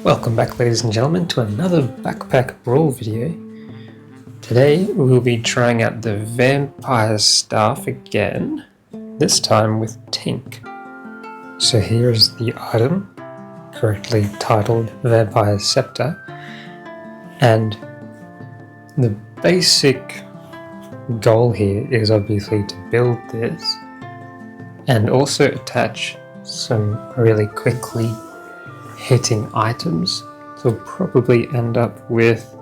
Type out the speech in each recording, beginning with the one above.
Welcome back, ladies and gentlemen, to another Backpack Brawl video. Today we'll be trying out the Vampire Staff again, this time with Tink. So here is the item, correctly titled Vampire Sceptre, and the basic goal here is obviously to build this and also attach some really quickly hitting items. So we'll probably end up with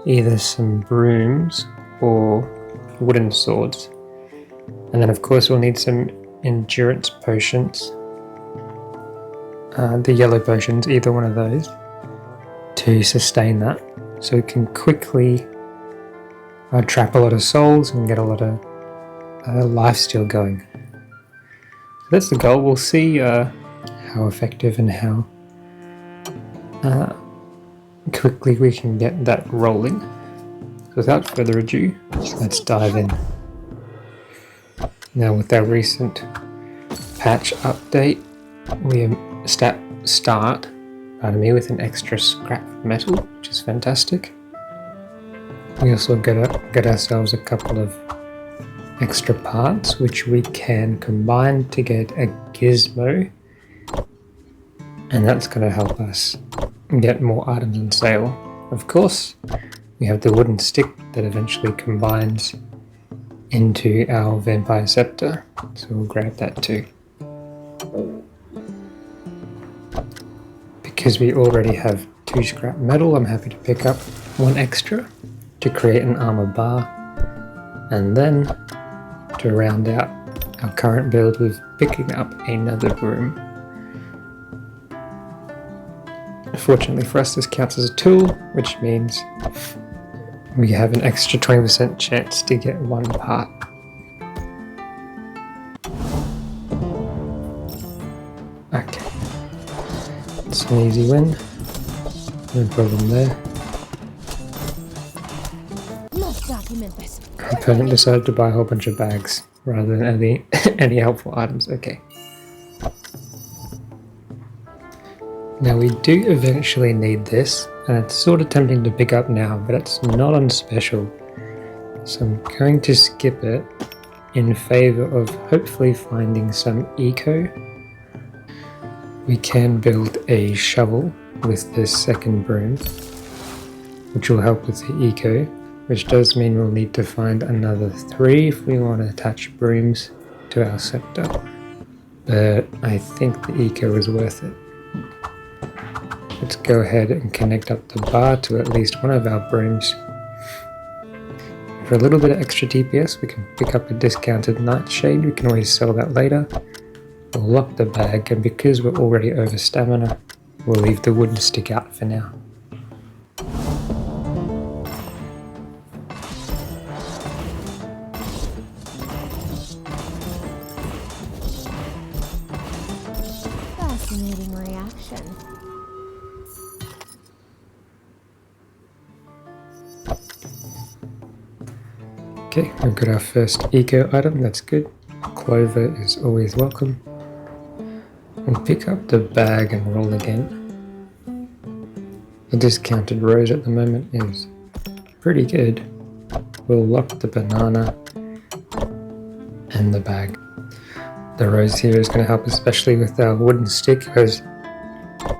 either some brooms or wooden swords. And then of course we'll need some endurance potions, the yellow potions, either one of those, to sustain that. So we can quickly trap a lot of souls and get a lot of lifesteal going. So that's the goal. We'll see how effective and how quickly we can get that rolling. So without further ado, let's dive in. Now with our recent patch update, we start with an extra scrap metal, which is fantastic. We also get ourselves a couple of extra parts which we can combine to get a gizmo, and that's going to help us get more items on sale. Of course, we have the wooden stick that eventually combines into our Vampire Sceptre, so we'll grab that too. Because we already have 2 scrap metal, I'm happy to pick up 1 extra to create an armor bar, and then to round out our current build with picking up another broom. Fortunately for us, this counts as a tool, which means we have an extra 20% chance to get 1 part. Okay, it's an easy win, no problem there. Let's document this. Our opponent decided to buy a whole bunch of bags rather than any helpful items. Okay. Now we do eventually need this, and it's sort of tempting to pick up now, but it's not on special. So I'm going to skip it in favour of hopefully finding some eco. We can build a shovel with this second broom, which will help with the eco, which does mean we'll need to find another 3 if we want to attach brooms to our scepter. But I think the eco is worth it. Let's go ahead and connect up the bar to at least one of our brooms. For a little bit of extra DPS, we can pick up a discounted nightshade. We can always sell that later. We'll lock the bag, and because we're already over stamina, we'll leave the wooden stick out for now. Fascinating reaction. Okay, we've got our first eco item, that's good. Clover is always welcome. We'll pick up the bag and roll again. The discounted rose at the moment is pretty good. We'll lock the banana and the bag. The rose here is going to help, especially with our wooden stick, has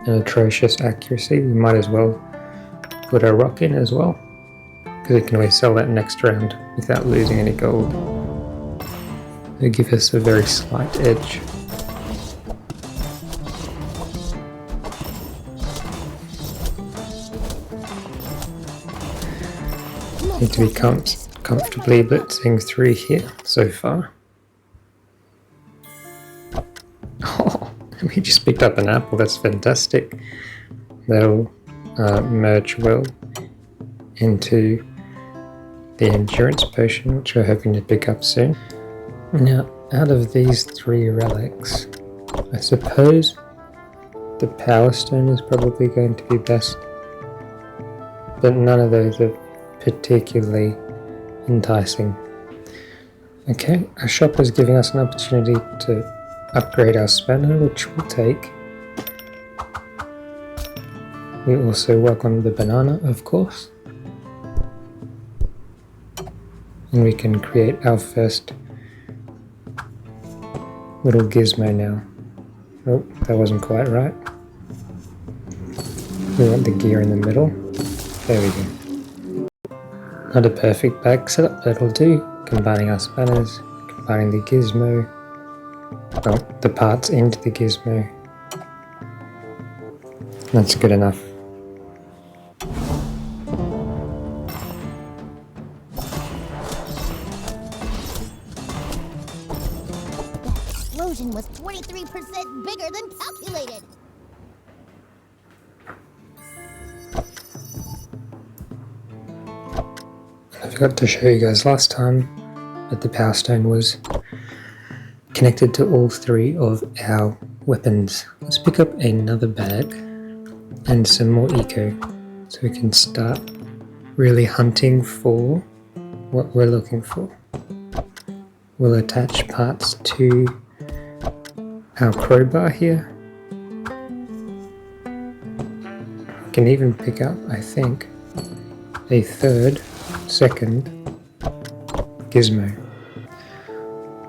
an atrocious accuracy. We might as well put a rock in as well, because we can always sell that next round without losing any gold. It'll give us a very slight edge. Need to be comfortably blitzing through here so far. Oh, we just picked up an apple, that's fantastic. That'll merge well into the endurance potion, which we're hoping to pick up soon. Now, out of these 3 relics, I suppose the power stone is probably going to be best, but none of those are particularly enticing. Okay, our shop is giving us an opportunity to upgrade our spanner, which we'll take. We also work on the banana, of course. And we can create our first little gizmo now. Oh, that wasn't quite right. We want the gear in the middle. There we go. Not a perfect bag setup, but it'll do. Combining our spanners, combining the gizmo, well, the parts into the gizmo. That's good enough. That explosion was 23% bigger than calculated. I forgot to show you guys last time that the power stone was connected to all three of our weapons. Let's pick up another bag and some more eco so we can start really hunting for what we're looking for. We'll attach parts to our crowbar here. We can even pick up, I think, a second gizmo.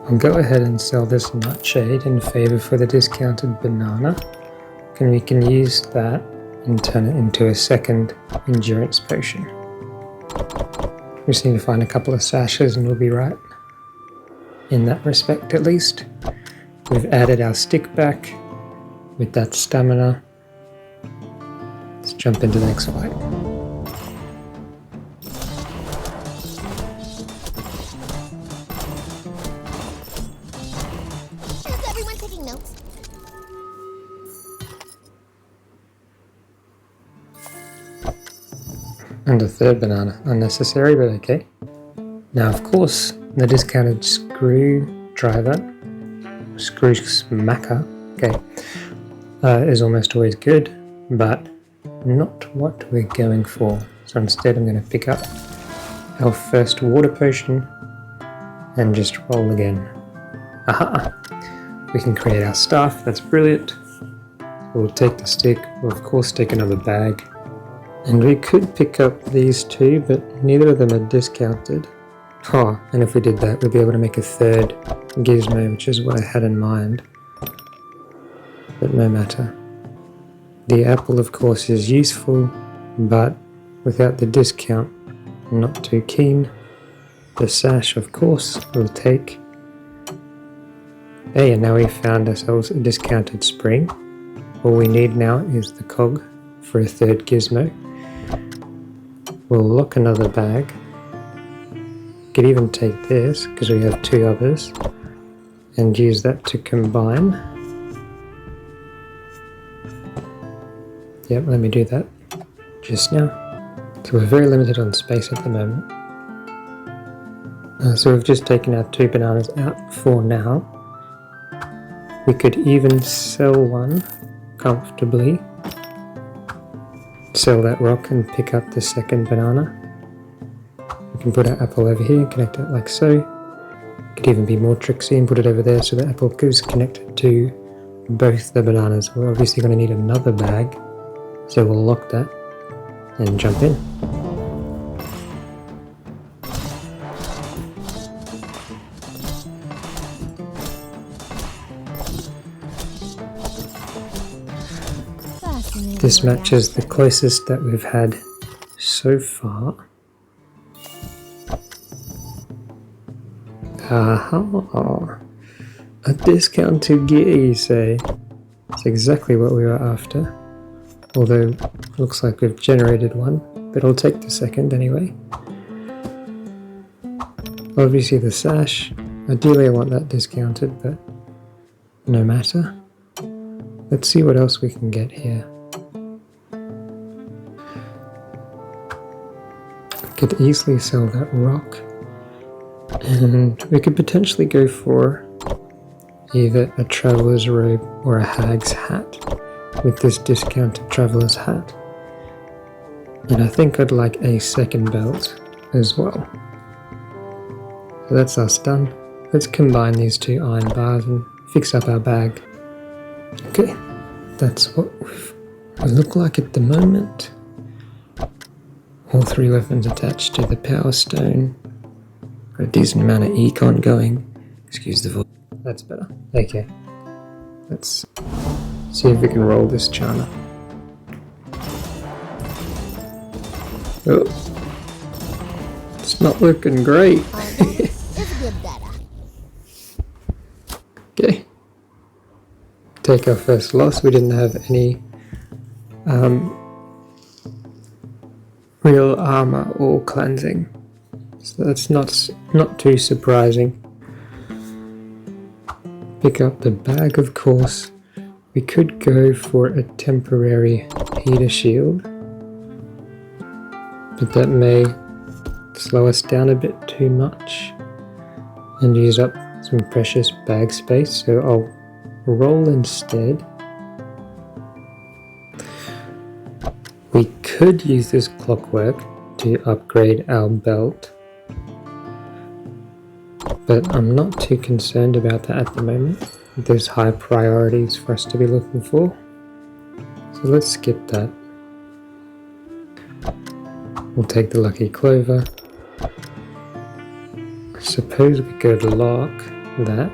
I'll go ahead and sell this nightshade in favor for the discounted banana, and we can use that and turn it into a second endurance potion. We just need to find a couple of sashes and we'll be right. In that respect, at least. We've added our stick back with that stamina. Let's jump into the next fight. Is everyone taking notes? And a third banana. Unnecessary, but okay. Now, of course, the discounted screwdriver, screw smacker, okay, is almost always good, but not what we're going for. So instead I'm going to pick up our first water potion and just roll again. Aha! We can create our staff, that's brilliant. We'll take the stick, we'll of course take another bag. And we could pick up these two, but neither of them are discounted. Oh, and if we did that, we'd be able to make a third gizmo, which is what I had in mind. But no matter. The apple, of course, is useful, but without the discount, I'm not too keen. The sash, of course, we'll take. Hey, and now we've found ourselves a discounted spring. All we need now is the cog for a third gizmo. We'll lock another bag. Could even take this, because we have two others, and use that to combine. Yep, let me do that just now. So we're very limited on space at the moment. So we've just taken our two bananas out for now. We could even sell one comfortably. Sell that rock and pick up the second banana. We can put our apple over here and connect it like so. Could even be more tricksy and put it over there so the apple is connected to both the bananas. We're obviously going to need another bag, so we'll lock that and jump in. This matches the closest that we've had so far. Aha! A discounted gear, you say? That's exactly what we were after. Although, looks like we've generated one, but I'll take the second anyway. Obviously the sash. Ideally I want that discounted, but no matter. Let's see what else we can get here. Could easily sell that rock, and we could potentially go for either a traveler's robe or a hag's hat with this discounted traveler's hat. And I think I'd like a second belt as well. So that's us done. Let's combine these two iron bars and fix up our bag. Okay, that's what we've It look like at the moment all 3 weapons attached to the power stone. Got a decent amount of econ going. Excuse the voice. That's better. Okay. Let's see if we can roll this Chana. Oh. It's not looking great. It's good data. Okay. Take our first loss. We didn't have any real armor or cleansing. So that's not too surprising. Pick up the bag, of course. We could go for a temporary heater shield, but that may slow us down a bit too much and use up some precious bag space, so I'll roll instead. We could use this clockwork to upgrade our belt, but I'm not too concerned about that at the moment. There's high priorities for us to be looking for, so let's skip that. We'll take the lucky clover. I suppose we could lock that.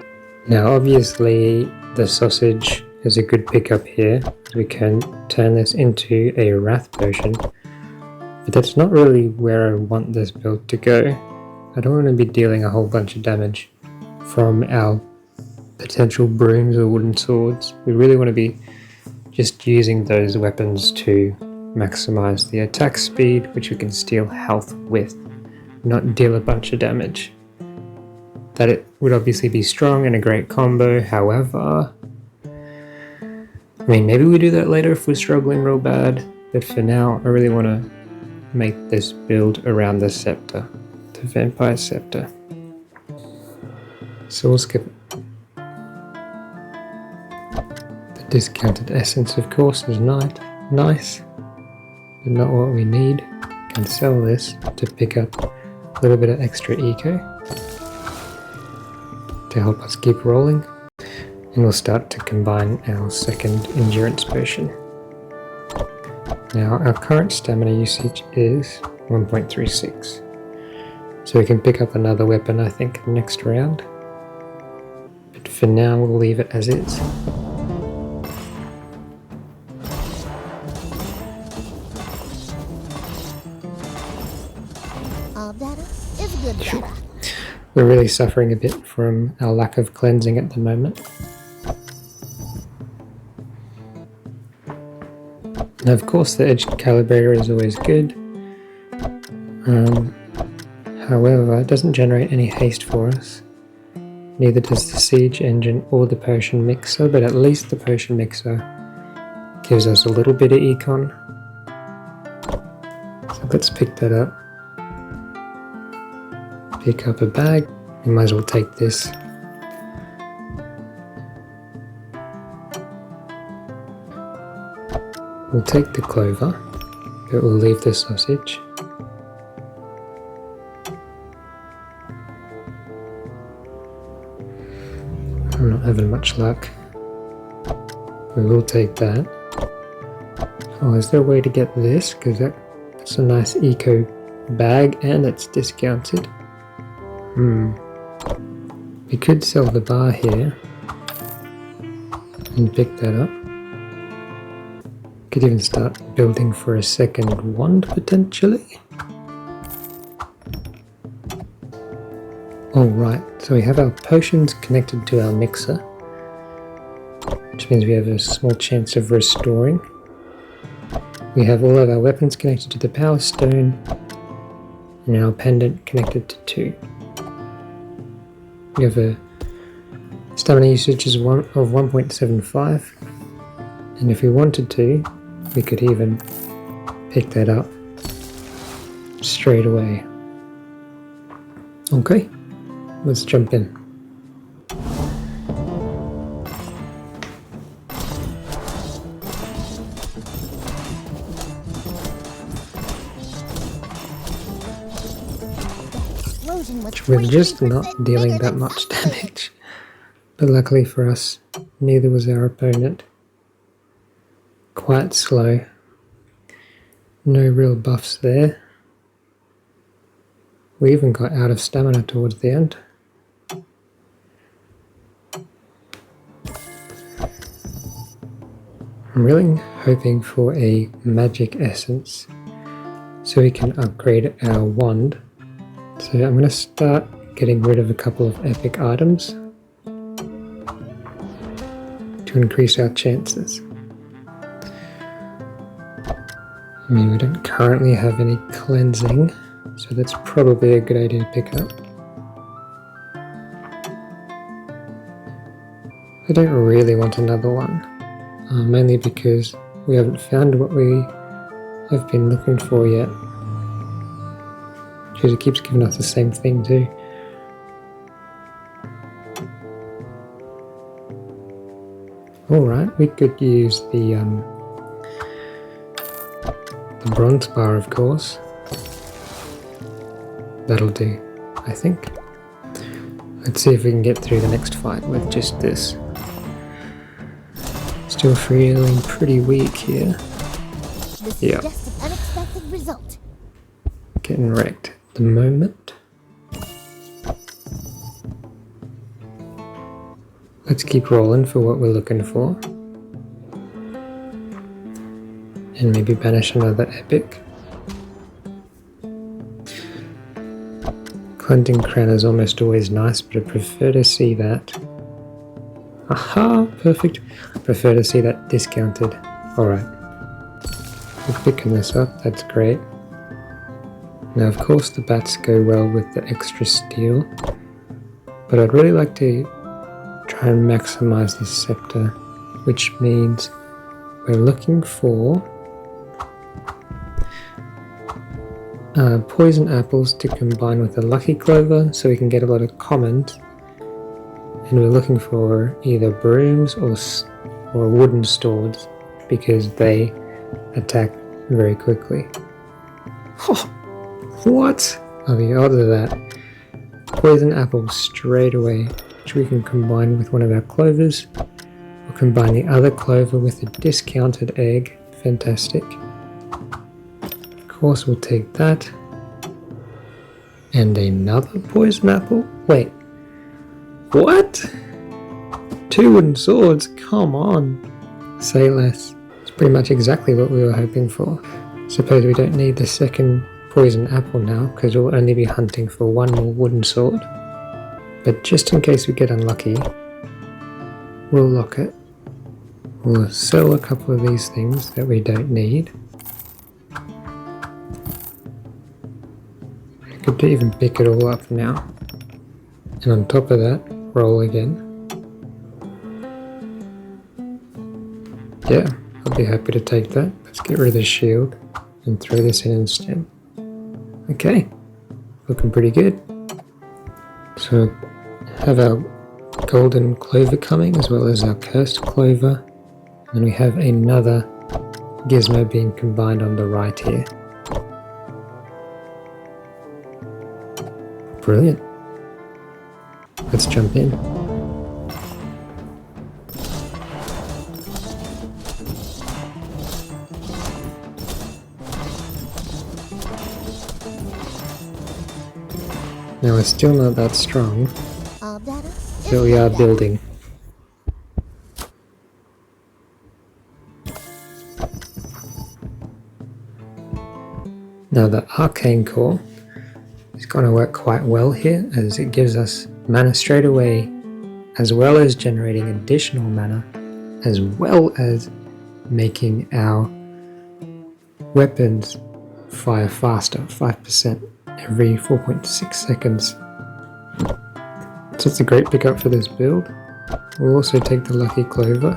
Now obviously the sausage is a good pickup here. We can turn this into a wrath potion, but that's not really where I want this build to go. I don't want to be dealing a whole bunch of damage from our potential brooms or wooden swords. We really want to be just using those weapons to maximize the attack speed, which we can steal health with, not deal a bunch of damage. That it would obviously be strong and a great combo, however, I mean, maybe we do that later if we're struggling real bad, but for now I really want to make this build around the Sceptre, the Vampire Sceptre. So we'll skip it. The discounted essence, of course, is nice, but not what we need. Can sell this to pick up a little bit of extra eco to help us keep rolling, and we'll start to combine our second endurance potion. Now our current stamina usage is 1.36, so we can pick up another weapon I think next round, but for now we'll leave it as is. All data is good data. We're really suffering a bit from our lack of cleansing at the moment. And of course the edge calibrator is always good. However, it doesn't generate any haste for us. Neither does the siege engine or the potion mixer, but at least the potion mixer gives us a little bit of econ. So let's pick that up. Pick up a bag. We might as well take this. We'll take the clover, but we'll leave the sausage. I'm not having much luck. We will take that. Oh, is there a way to get this? Because that's a nice eco bag and it's discounted. We could sell the bar here and pick that up. Could even start building for a second wand potentially. Alright, so we have our potions connected to our mixer, which means we have a small chance of restoring. We have all of our weapons connected to the power stone and our pendant connected to 2. We have a stamina usage of 1.75, and if we wanted to, we could even pick that up straight away. Okay, let's jump in. We're just not dealing that much damage, but luckily for us, neither was our opponent. Of quite slow. No real buffs there. We even got out of stamina towards the end. I'm really hoping for a magic essence so we can upgrade our wand. So I'm going to start getting rid of a couple of epic items to increase our chances. I mean, we don't currently have any cleansing, so that's probably a good idea to pick up. I don't really want another one, mainly because we haven't found what we have been looking for yet. Because it keeps giving us the same thing too. Alright, we could use the bronze bar, of course. That'll do, I think. Let's see if we can get through the next fight with just this. Still feeling pretty weak here. This is just an unexpected result. Getting wrecked at the moment. Let's keep rolling for what we're looking for. And maybe banish another epic. Cleansing crown is almost always nice, but I prefer to see that. Aha! Perfect. I prefer to see that discounted. Alright. We're picking this up, that's great. Now of course the bats go well with the extra steel, but I'd really like to try and maximize the scepter, which means we're looking for poison apples to combine with a lucky clover so we can get a lot of commons, and we're looking for either brooms or wooden swords because they attack very quickly. Oh, what? Oh, the odds of that. Poison apples straight away, which we can combine with one of our clovers. We'll combine the other clover with a discounted egg. Fantastic. Of course, we'll take that. And another poison apple? Wait. What? 2 wooden swords? Come on. Say less. It's pretty much exactly what we were hoping for. Suppose we don't need the second poison apple now, because we'll only be hunting for 1 more wooden sword. But just in case we get unlucky, we'll lock it. We'll sell a couple of these things that we don't need. I could even pick it all up now. And on top of that, roll again. Yeah, I'll be happy to take that. Let's get rid of the shield and throw this in instead. Okay, looking pretty good. So, have our golden clover coming as well as our cursed clover. And we have another gizmo being combined on the right here. Brilliant. Let's jump in. Now we're still not that strong, All data is but we are good data. building. Now the arcane core is going to work quite well here, as it gives us mana straight away, as well as generating additional mana, as well as making our weapons fire faster, 5% every 4.6 seconds. So it's a great pickup for this build. We'll also take the lucky clover.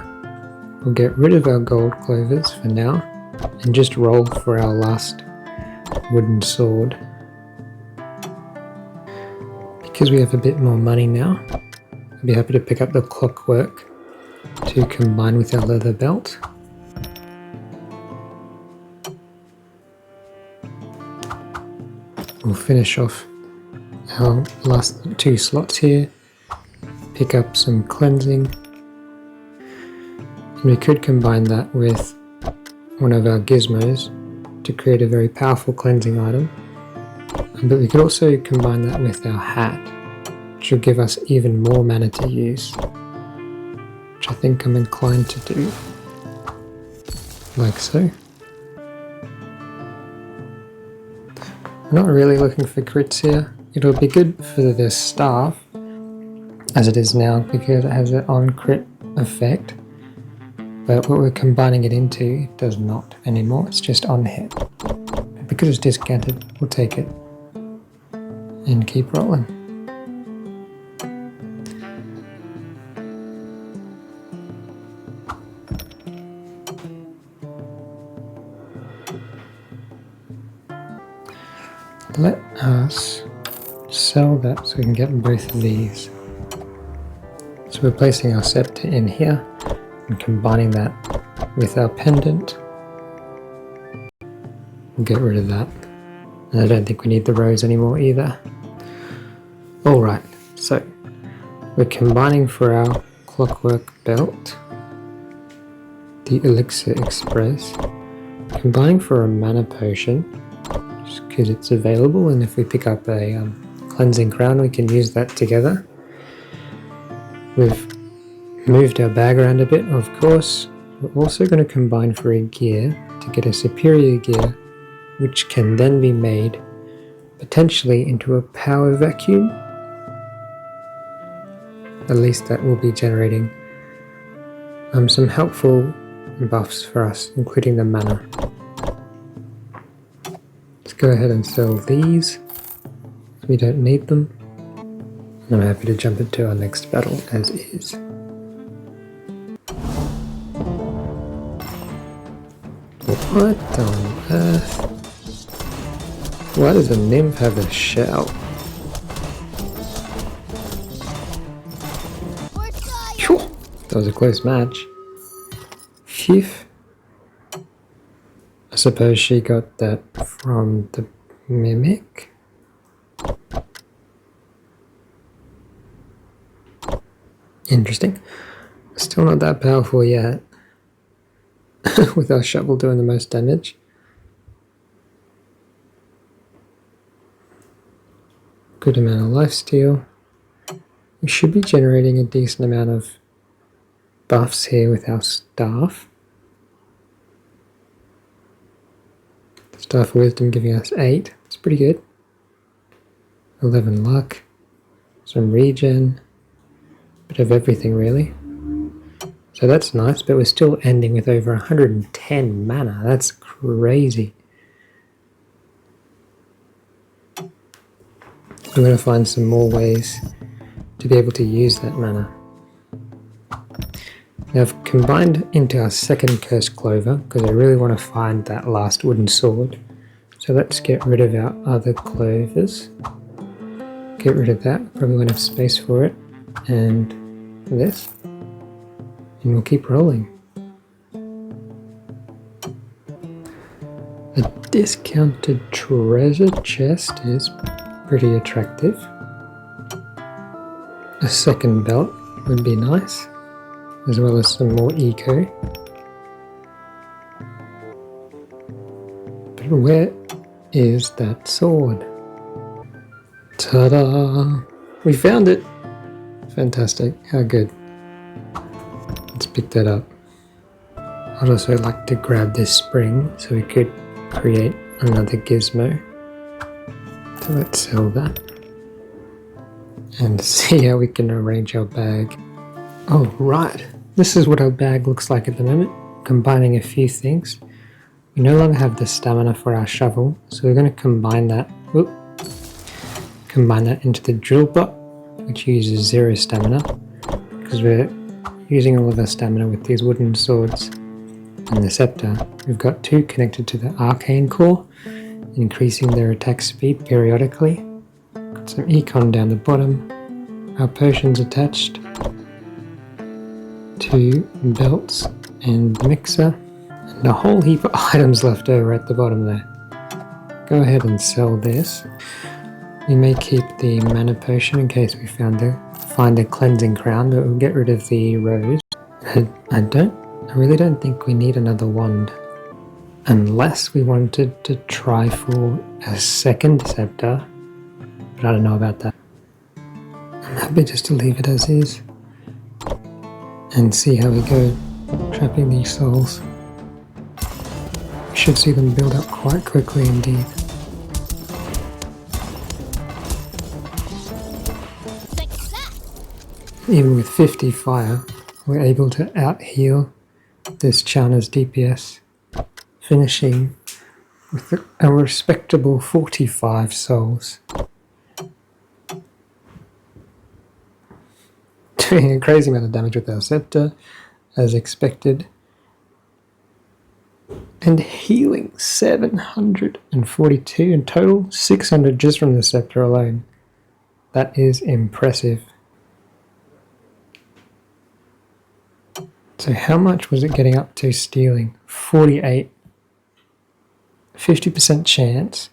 We'll get rid of our gold clovers for now, and just roll for our last wooden sword. Because we have a bit more money now, I'll be happy to pick up the clockwork to combine with our leather belt. We'll finish off our last 2 slots here, pick up some cleansing, and we could combine that with one of our gizmos to create a very powerful cleansing item. But we could also combine that with our hat, which will give us even more mana to use, which I think I'm inclined to do, like so. I'm not really looking for crits here. It'll be good for the staff, as it is now, because it has an on-crit effect. But what we're combining it into does not anymore, it's just on hit. Because it's discounted, we'll take it and keep rolling. Let us sell that so we can get both of these. So we're placing our scepter in here and combining that with our pendant. We'll get rid of that. And I don't think we need the rose anymore either. Alright, so we're combining for our clockwork belt, the elixir express, combining for a mana potion, just because it's available, and if we pick up a cleansing crown we can use that together. We've moved our bag around a bit, of course. We're also going to combine for a gear to get a superior gear, which can then be made potentially into a power vacuum. At least that will be generating some helpful buffs for us, including the mana. Let's go ahead and sell these. We don't need them. And I'm happy to jump into our next battle as is. What on earth? Why does a nymph have a shell? Phew, that was a close match. Phew. I suppose she got that from the mimic? Interesting. Still not that powerful yet. With our shovel doing the most damage. Good amount of lifesteal. We should be generating a decent amount of buffs here with our staff. Staff of Wisdom giving us 8. It's pretty good. 11 luck. Some regen. Bit of everything really. So that's nice, but we're still ending with over 110 mana. That's crazy. I'm going to find some more ways to be able to use that mana. Now I've combined into our second Cursed Clover because I really want to find that last wooden sword. So let's get rid of our other clovers. Get rid of that, probably won't have space for it. And this. And we'll keep rolling. A discounted treasure chest is pretty attractive. A second belt would be nice, as well as some more eco. But where is that sword? Ta-da! We found it! Fantastic, how good. Let's pick that up. I'd also like to grab this spring so we could create another gizmo. So let's sell that. And see how we can arrange our bag. Oh right, this is what our bag looks like at the moment. Combining a few things. We no longer have the stamina for our shovel, so we're going to combine that. Combine that into the drill bot, which uses 0 stamina, because we're using all of our stamina with these wooden swords and the scepter. We've got 2 connected to the arcane core, increasing their attack speed periodically. Got some econ down the bottom. Our potions attached. 2 belts and the mixer. And a whole heap of items left over at the bottom there. Go ahead and sell this. We may keep the mana potion in case we find a cleansing crown, but we'll get rid of the rose. I really don't think we need another wand. Unless we wanted to try for a second scepter, but I don't know about that. I'm happy just to leave it as is and see how we go trapping these souls. We should see them build up quite quickly indeed. Even with 50 fire, we're able to out-heal this Chana's DPS, finishing with a respectable 45 souls. Doing a crazy amount of damage with our Sceptre, as expected. And healing 742 in total, 600 just from the Sceptre alone. That is impressive. So how much was it getting up to stealing? 48. 50% chance,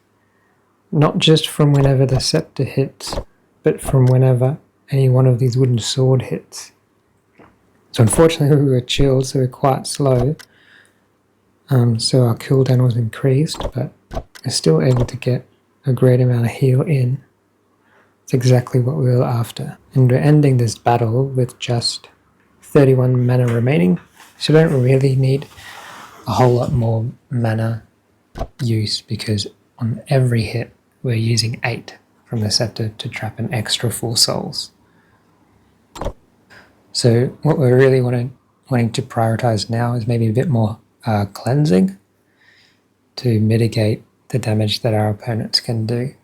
not just from whenever the Sceptre hits, but from whenever any one of these wooden sword hits. So unfortunately we were chilled, so we're quite slow. So our cooldown was increased, but we're still able to get a great amount of heal in. It's exactly what we were after. And we're ending this battle with just 31 mana remaining, so we don't really need a whole lot more mana use, because on every hit we're using 8 from the Sceptre to trap an extra 4 souls. So what we're really wanting to prioritize now is maybe a bit more cleansing to mitigate the damage that our opponents can do.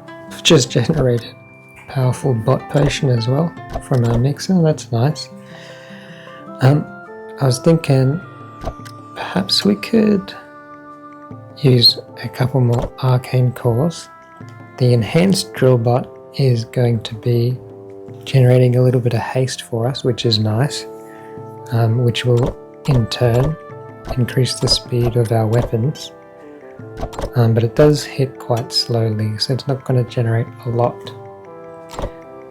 I've just generated a powerful bot potion as well from our mixer, that's nice. I was thinking perhaps we could use a couple more arcane cores. The enhanced drill bot is going to be generating a little bit of haste for us, which is nice, which will in turn increase the speed of our weapons. But it does hit quite slowly, so it's not going to generate a lot.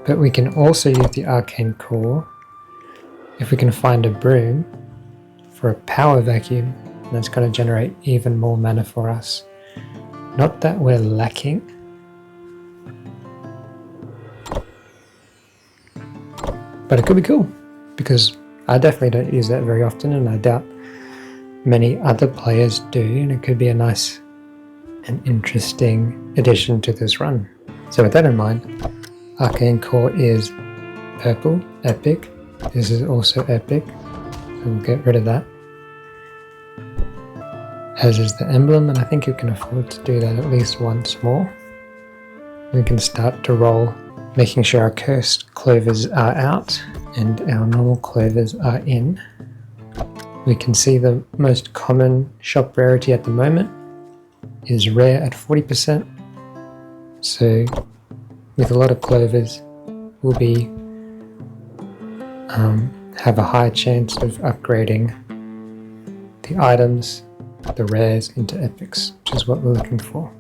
But we can also use the arcane core if we can find a broom for a power vacuum, and that's going to generate even more mana for us. Not that we're lacking, but it could be cool, because I definitely don't use that very often, and I doubt many other players do, and it could be a nice and interesting addition to this run. So with that in mind, Arcane Core is purple, epic. This is also epic, so we'll get rid of that. As is the emblem, and I think you can afford to do that at least once more. We can start to roll, making sure our cursed clovers are out and our normal clovers are in. We can see the most common shop rarity at the moment is rare at 40%. So with a lot of clovers, we'll be have a high chance of upgrading the items, the rares, into epics, which is what we're looking for.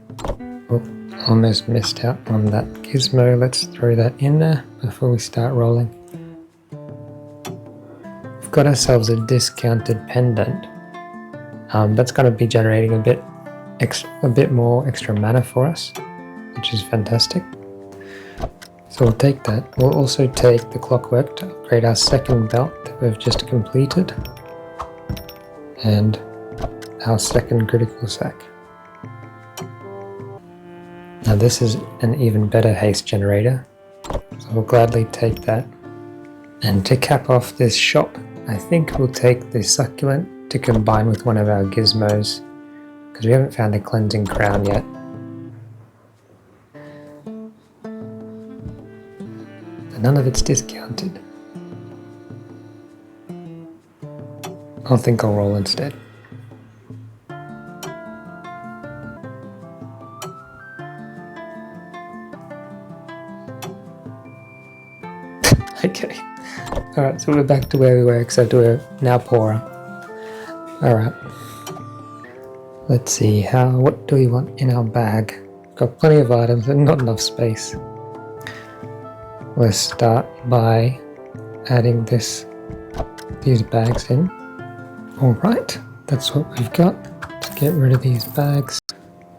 Oh, almost missed out on that gizmo. Let's throw that in there before we start rolling. We've got ourselves a discounted pendant. That's going to be generating a bit more extra mana for us, which is fantastic. So we'll take that. We'll also take the clockwork to upgrade our second belt that we've just completed, and our second critical sack. Now this is an even better haste generator, so we'll gladly take that. And to cap off this shop, I think we'll take the succulent to combine with one of our gizmos, because we haven't found a cleansing crown yet. None of it's discounted. I think I'll roll instead. Okay. Alright, so we're back to where we were, except we're now poorer. Alright. Let's see, what do we want in our bag? Got plenty of items and not enough space. Let's start by adding these bags in. Alright, that's what we've got. Let's get rid of these bags.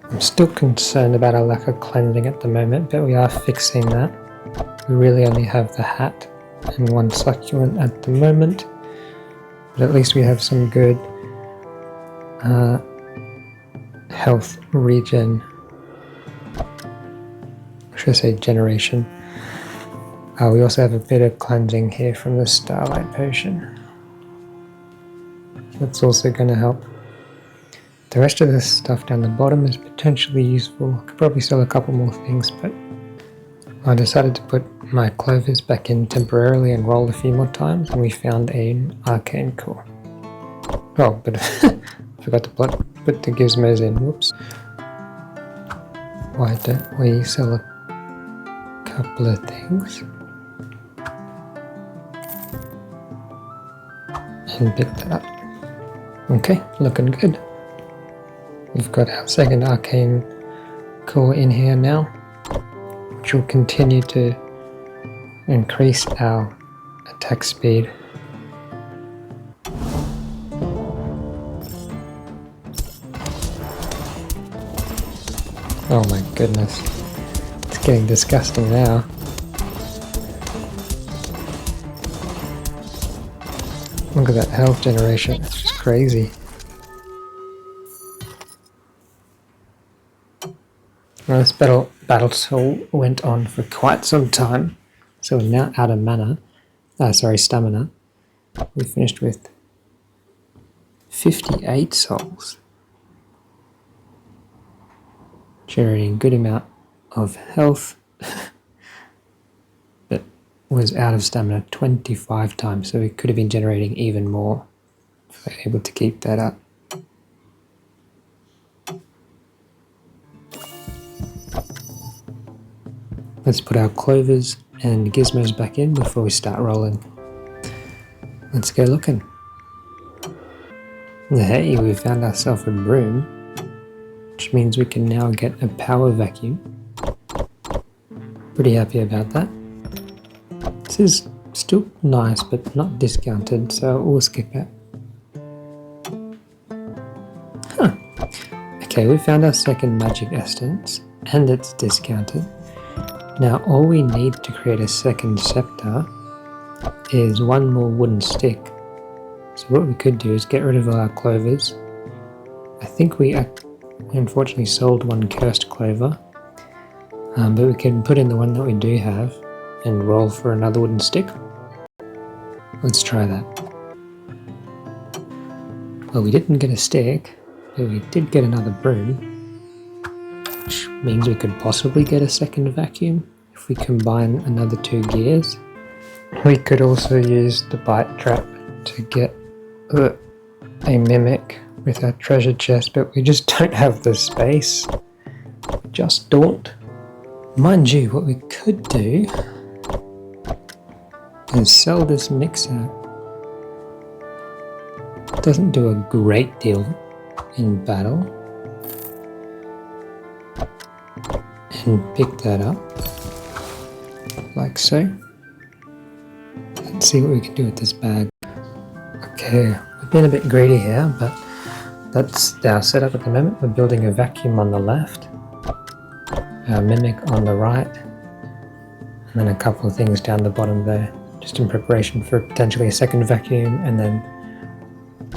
I'm still concerned about our lack of cleansing at the moment, but we are fixing that. We really only have the hat and one succulent at the moment, but at least we have some good health regen. Should I say generation? We also have a bit of cleansing here from the Starlight Potion. That's also going to help. The rest of this stuff down the bottom is potentially useful. I could probably sell a couple more things, but I decided to put my clovers back in temporarily and roll a few more times, and we found an arcane core. Oh, but I forgot to put the gizmos in. Whoops. Why don't we sell a couple of things and pick that up? Okay, looking good. We've got our second arcane core in here now, which will continue to increase our attack speed. Oh my goodness, it's getting disgusting now. Look at that health generation, it's just crazy. Well, this battle tool went on for quite some time, so we're now out of stamina. We finished with 58 souls, generating a good amount of health, but was out of stamina 25 times, so we could have been generating even more if we were able to keep that up. Let's put our clovers and gizmos back in before we start rolling. Let's go looking. Hey, we found ourselves a broom, which means we can now get a power vacuum. Pretty happy about that. This is still nice, but not discounted, so we'll skip it. Huh. Okay, we found our second magic essence, and it's discounted. Now all we need to create a second scepter is one more wooden stick. So what we could do is get rid of all our clovers. I think we unfortunately sold one cursed clover, but we can put in the one that we do have and roll for another wooden stick. Let's try that. Well, we didn't get a stick, but we did get another broom, which means we could possibly get a second vacuum if we combine another 2 gears. We could also use the bite trap to get a mimic with our treasure chest, but we just don't have the space. Just don't. Mind you, what we could do is sell this mixer. It doesn't do a great deal in battle. And pick that up, like so. Let's see what we can do with this bag. Okay, we've been a bit greedy here, but that's our setup at the moment. We're building a vacuum on the left, a mimic on the right, and then a couple of things down the bottom there, just in preparation for potentially a second vacuum, and then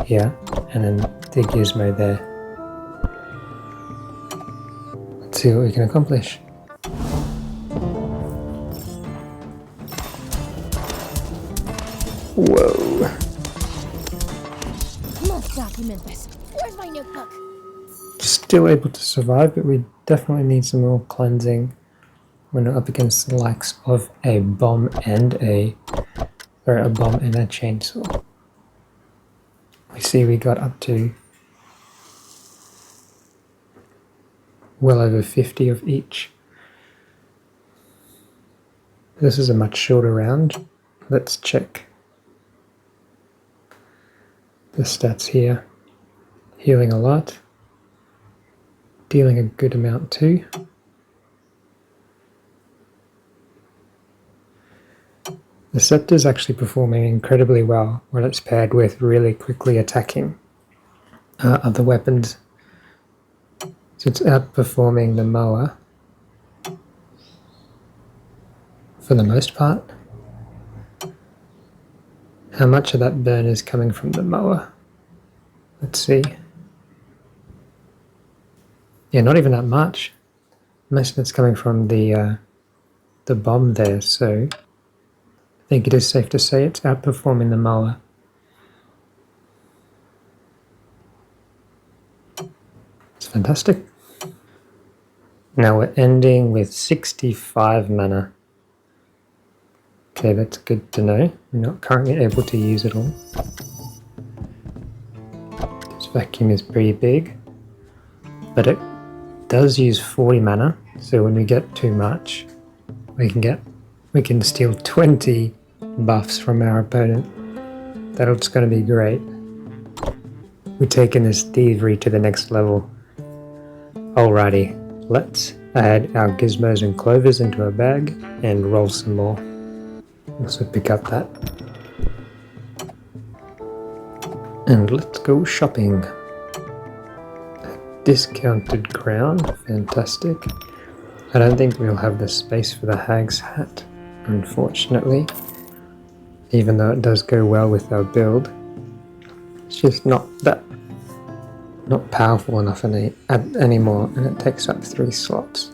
here, and then the gizmo there. Let's see what we can accomplish. Whoa. Must document this. Where's my notebook? Still able to survive, but we definitely need some more cleansing when we're up against the likes of a bomb and a chainsaw. We see we got up to well over 50 of each. This is a much shorter round. Let's check the stats here. Healing a lot. Dealing a good amount too. The Sceptre is actually performing incredibly well when it's paired with really quickly attacking other weapons. So it's outperforming the mower for the most part. How much of that burn is coming from the mower? Let's see. Yeah, not even that much. Most of it's coming from the bomb there, so I think it is safe to say it's outperforming the mower. It's fantastic. Now we're ending with 65 mana. Okay, that's good to know. We're not currently able to use it all. This vacuum is pretty big, but it does use 40 mana, so when we get too much, we can steal 20 buffs from our opponent. That's going to be great. We're taking this thievery to the next level. Alrighty, let's add our gizmos and clovers into a bag and roll some more. Also pick up that. And let's go shopping. Discounted crown, fantastic. I don't think we'll have the space for the hag's hat, unfortunately. Even though it does go well with our build. It's just not powerful enough anymore, and it takes up 3 slots.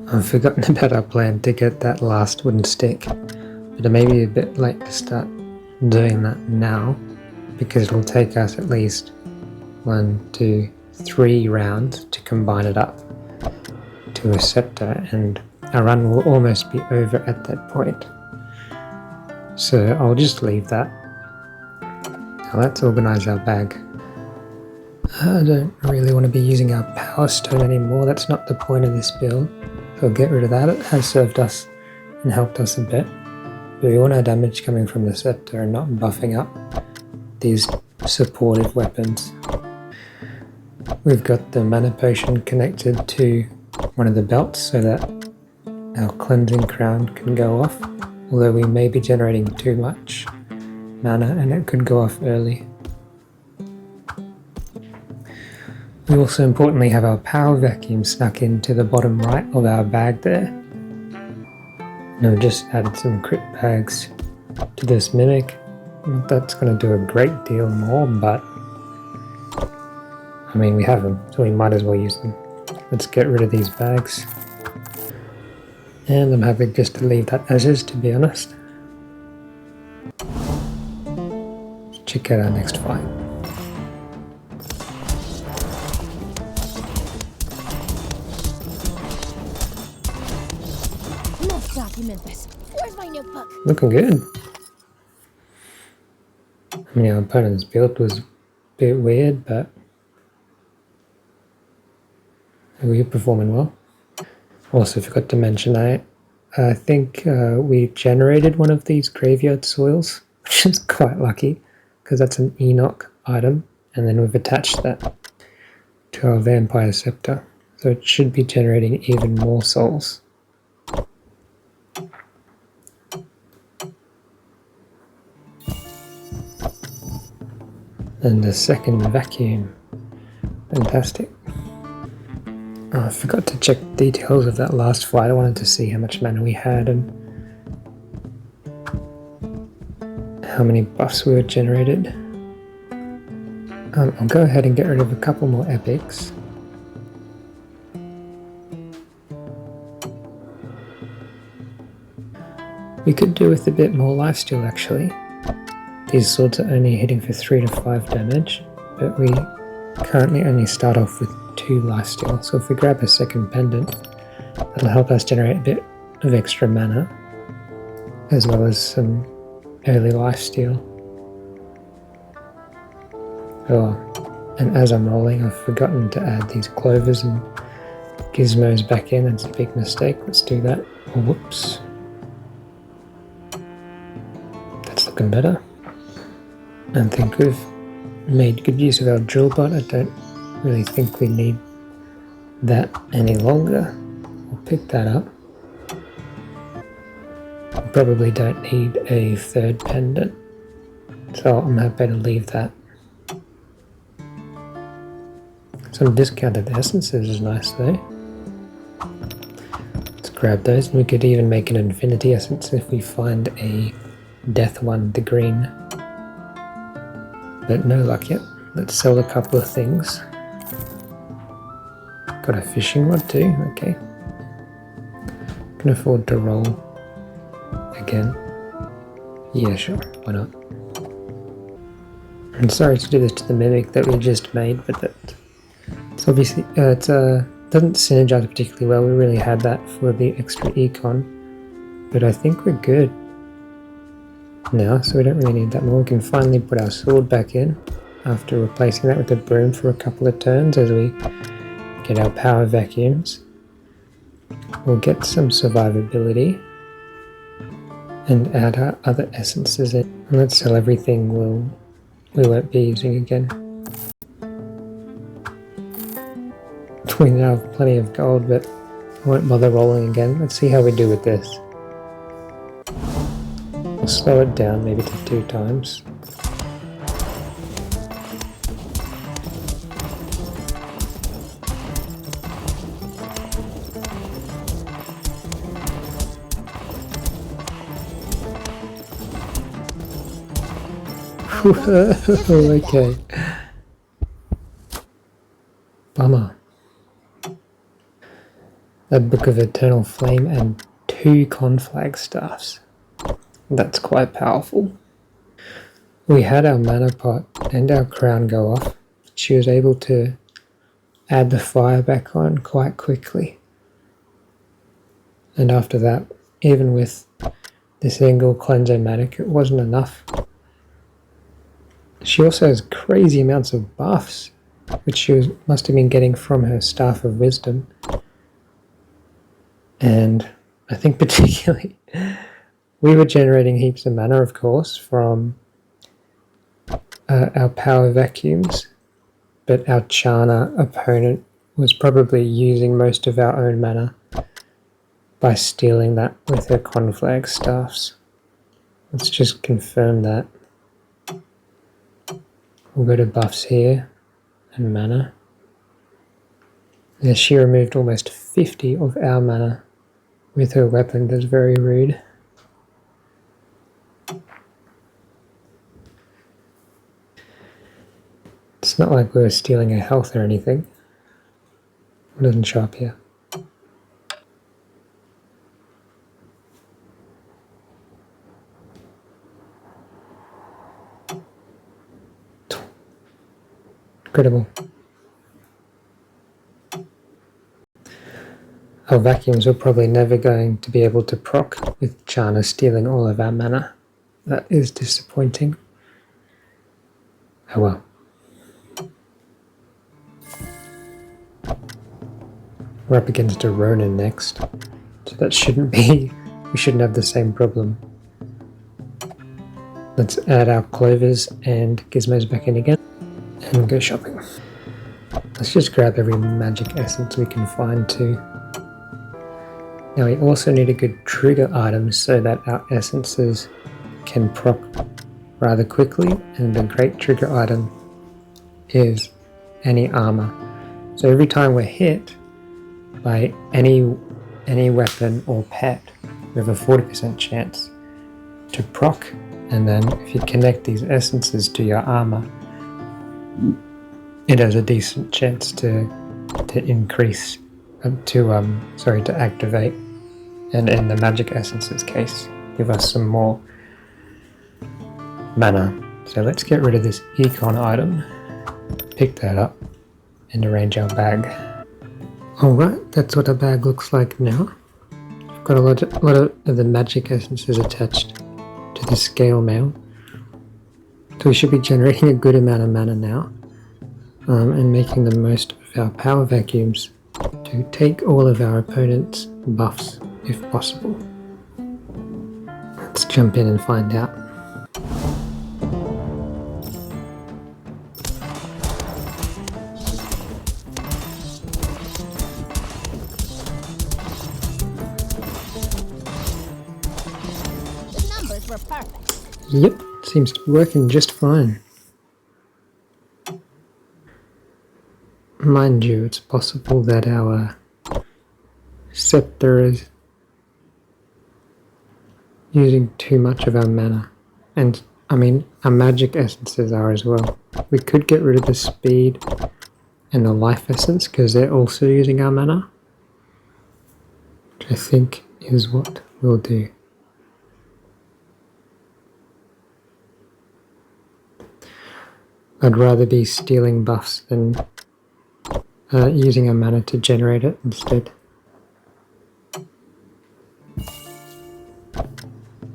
I've forgotten about our plan to get that last wooden stick, but it may be a bit late to start doing that now, because it'll take us at least 1, 2, 3 rounds to combine it up to a scepter, and our run will almost be over at that point. So I'll just leave that. Now let's organize our bag. I don't really want to be using our power stone anymore, that's not the point of this build. So I'll get rid of that, it has served us and helped us a bit. But we want our damage coming from the scepter and not buffing up these supportive weapons. We've got the mana potion connected to one of the belts so that our cleansing crown can go off, although we may be generating too much mana and it could go off early. We also importantly have our power vacuum snuck into the bottom right of our bag there. And I've just added some crit bags to this mimic. That's going to do a great deal more, but I mean we have them, so we might as well use them. Let's get rid of these bags. And I'm happy just to leave that as is, to be honest. Let's check out our next fight. Document this. Where's my notebook? Looking good. I mean, our opponent's build was a bit weird, but we're performing well. Also forgot to mention, I think we generated one of these graveyard soils, which is quite lucky, because that's an Enoch item, and then we've attached that to our vampire scepter, so it should be generating even more souls. And the second vacuum. Fantastic. Oh, I forgot to check details of that last fight. I wanted to see how much mana we had and how many buffs were generated. I'll go ahead and get rid of a couple more epics. We could do with a bit more lifesteal actually. These swords are only hitting for 3 to 5 damage, but we currently only start off with 2 lifesteal, so if we grab a second pendant, that'll help us generate a bit of extra mana, as well as some early lifesteal. Oh, and as I'm rolling, I've forgotten to add these clovers and gizmos back in. That's a big mistake. Let's do that. Oh, whoops. That's looking better. I think we've made good use of our drill bot. I don't really think we need that any longer. We'll pick that up. probably don't need a third pendant, so I'm happy to leave that. Some discounted essences is nice though. Let's grab those, and we could even make an infinity essence if we find a death one, the green. But no luck yet. Let's sell a couple of things. Got a fishing rod too, okay. Can afford to roll again. Yeah, sure, why not? I'm sorry to do this to the mimic that we just made, but it's obviously doesn't synergize particularly well. We really had that for the extra econ, but I think we're good now, so we don't really need that more. We can finally put our sword back in after replacing that with a broom for a couple of turns as we get our power vacuums. We'll get some survivability and add our other essences in. And let's sell everything we won't be using again. We now have plenty of gold, but I won't bother rolling again. Let's see how we do with this. We'll slow it down maybe to 2 times. Okay. Bummer. A Book of Eternal Flame and 2 conflag staffs. That's quite powerful. We had our mana pot and our crown go off. She was able to add the fire back on quite quickly. And after that, even with the single cleanse-o-matic, it wasn't enough. She also has crazy amounts of buffs, which she must have been getting from her Staff of Wisdom. And I think particularly, we were generating heaps of mana, of course, from our power vacuums, but our Chana opponent was probably using most of our own mana by stealing that with her conflag staffs. Let's just confirm that. We'll go to buffs here and mana. Yeah, she removed almost 50 of our mana with her weapon. That's very rude. It's not like we were stealing her health or anything. It doesn't show up here. Incredible. Our vacuums are probably never going to be able to proc with Chana stealing all of our mana. That is disappointing. Oh well. We're up against a Ronin next, so that shouldn't be, we shouldn't have the same problem. Let's add our clovers and gizmos back in again and go shopping. Let's just grab every magic essence we can find too. Now we also need a good trigger item so that our essences can proc rather quickly, and a great trigger item is any armor. So every time we're hit by any weapon or pet, we have a 40% chance to proc, and then if you connect these essences to your armor, it has a decent chance to increase, to activate, and in the magic essences case, give us some more mana. So let's get rid of this econ item, pick that up, and arrange our bag. Alright, that's what our bag looks like now. We've got a lot of the magic essences attached to the scale mail. So we should be generating a good amount of mana now, and making the most of our power vacuums to take all of our opponent's buffs if possible. Let's jump in and find out. Yep, seems to be working just fine. Mind you, it's possible that our Sceptre is using too much of our mana. And, I mean, our magic essences are as well. We could get rid of the speed and the life essence because they're also using our mana. Which I think is what we'll do. I'd rather be stealing buffs than using our mana to generate it instead.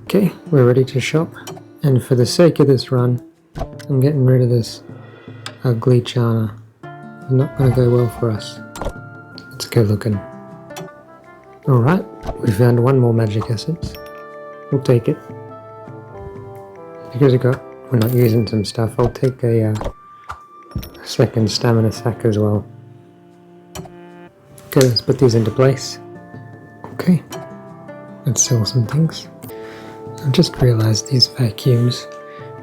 Okay, we're ready to shop, and for the sake of this run, I'm getting rid of this ugly Chana. It's not going to go well for us. Let's go looking. Alright, we found one more magic essence. We'll take it. Because we're not using some stuff, I'll take a second stamina sack as well. Okay, let's put these into place. Okay, let's sell some things. I've just realised these vacuums,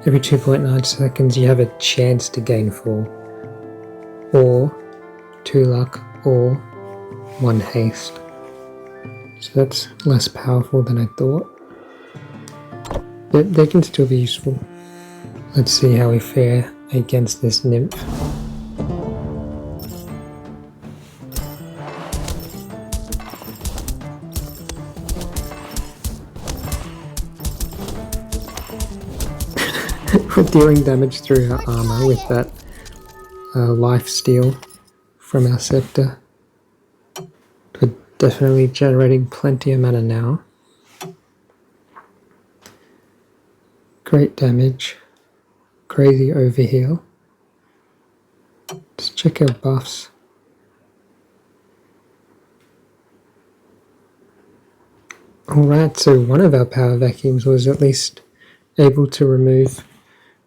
every 2.9 seconds you have a chance to gain 4, or 2 luck, or 1 haste. So that's less powerful than I thought. But they can still be useful. Let's see how we fare against this nymph. We're dealing damage through her armor with that life steal from our Sceptre. We're definitely generating plenty of mana now. Great damage. Crazy overheal. Let's check our buffs. Alright, so one of our power vacuums was at least able to remove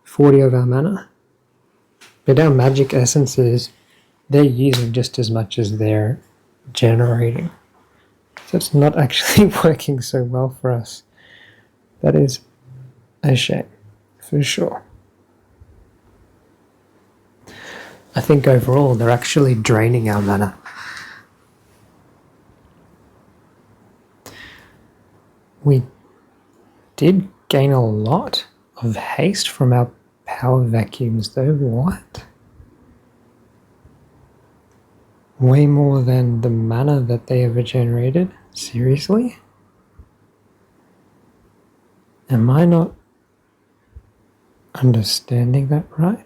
40 of our mana. But our magic essences, they're using just as much as they're generating. So it's not actually working so well for us. That is a shame, for sure. I think overall they're actually draining our mana. We did gain a lot of haste from our power vacuums though. What? Way more than the mana that they ever generated? Seriously? Am I not understanding that right?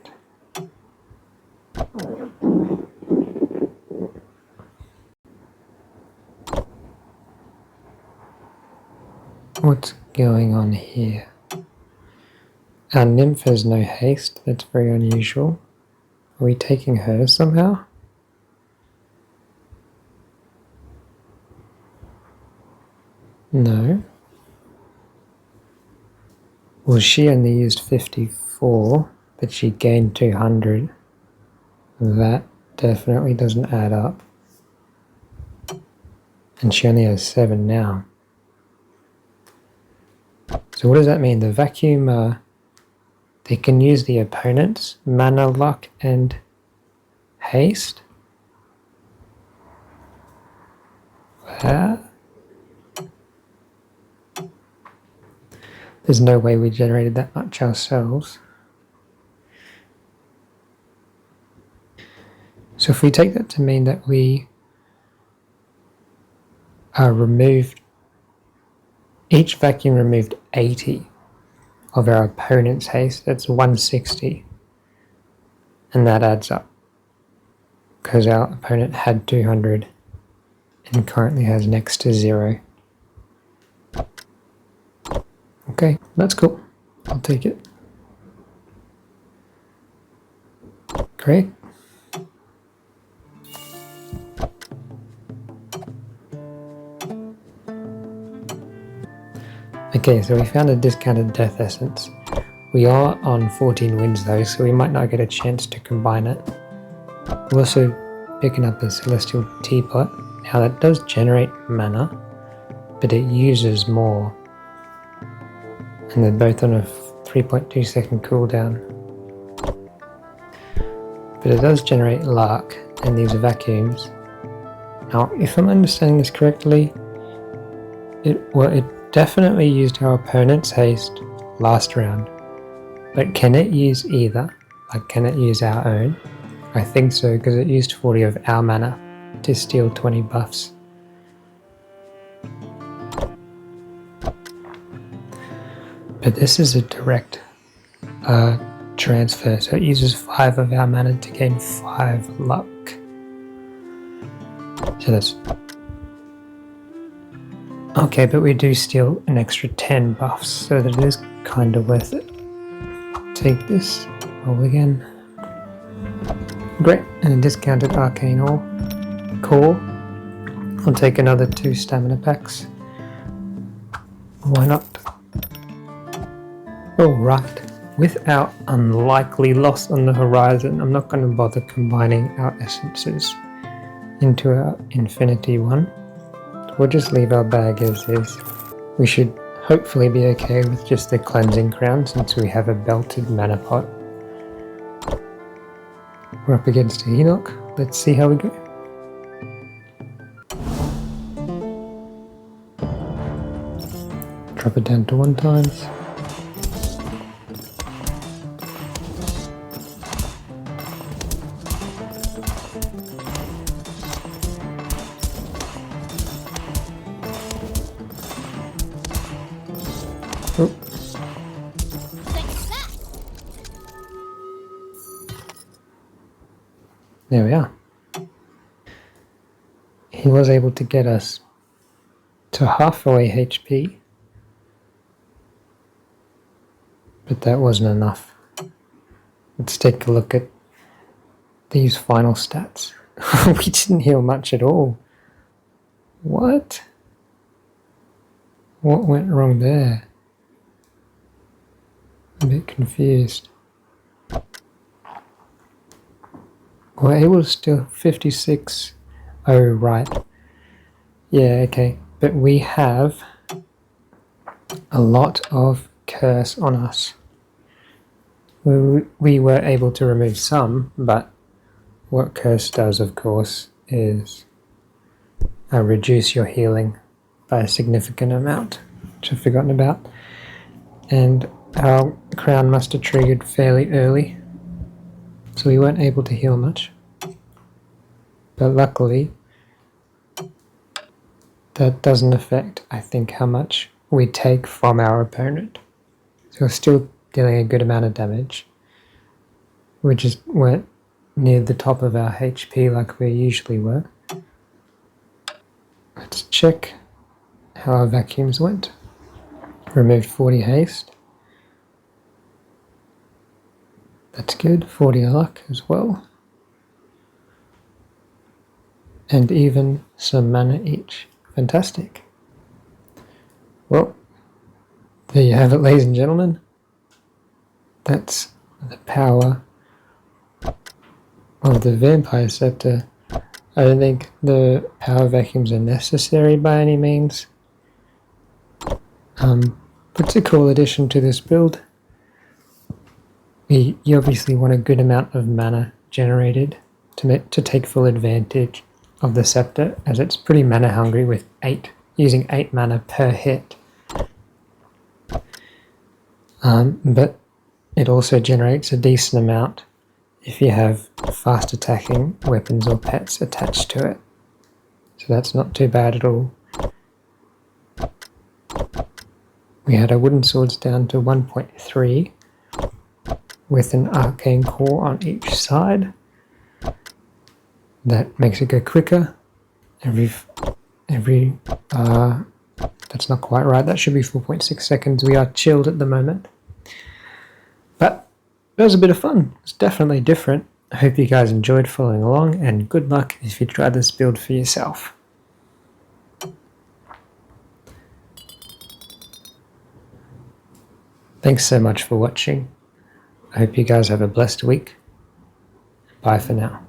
What's going on here? Our nymph has no haste, that's very unusual. Are we taking her somehow? No. Well, she only used 54, but she gained 200. That definitely doesn't add up. And she only has 7 now. So what does that mean? The vacuum, they can use the opponent's mana, luck, and haste? What? There's no way we generated that much ourselves. So if we take that to mean that we removed, each vacuum removed 80 of our opponent's haste, that's 160. And that adds up. Because our opponent had 200 and currently has next to 0. Okay, that's cool. I'll take it. Great. Okay, so we found a discounted death essence. We are on 14 wins though, so we might not get a chance to combine it. We're also picking up a celestial teapot. Now that does generate mana, but it uses more. And they're both on a 3.2 second cooldown. But it does generate luck and these vacuums. Now, if I'm understanding this correctly, it definitely used our opponent's haste last round. But can it use either? Like, can it use our own? I think so, because it used 40 of our mana to steal 20 buffs. But this is a direct transfer, so it uses 5 of our mana to gain 5 luck. So that's... Okay, but we do steal an extra 10 buffs, so that it is kind of worth it. Take this, roll again. Great, and a discounted arcane ore. Cool. I'll take another 2 stamina packs. Why not? Alright, with our unlikely loss on the horizon, I'm not going to bother combining our essences into our infinity one. We'll just leave our bag as is. We should hopefully be okay with just the cleansing crown since we have a belted mana pot. We're up against a Enoch. Let's see how we go. Drop it down to 1 times. There we are. He was able to get us to halfway HP, but that wasn't enough. Let's take a look at these final stats. We didn't heal much at all. What? What went wrong there? I'm a bit confused. Well, it was still 56. Oh, right. Yeah, okay. But we have a lot of curse on us. We were able to remove some, but what curse does, of course, is reduce your healing by a significant amount, which I've forgotten about. And our crown must have triggered fairly early, so we weren't able to heal much. But luckily, that doesn't affect, I think, how much we take from our opponent. So we're still dealing a good amount of damage. We just weren't near the top of our HP like we usually were. Let's check how our vacuums went. Removed 40 haste. That's good. 40 luck as well. And even some mana each. Fantastic. Well, there you have it, ladies and gentlemen. That's the power of the Vampire Sceptre. I don't think the power vacuums are necessary by any means. But it's a cool addition to this build. You obviously want a good amount of mana generated to take full advantage of the Sceptre, as it's pretty mana hungry with using 8 mana per hit. But it also generates a decent amount if you have fast attacking weapons or pets attached to it. So that's not too bad at all. We had our wooden swords down to 1.3 with an arcane core on each side. That makes it go quicker. That's not quite right. That should be 4.6 seconds. We are chilled at the moment. But it was a bit of fun. It's definitely different. I hope you guys enjoyed following along, and good luck if you try this build for yourself. Thanks so much for watching. I hope you guys have a blessed week. Bye for now.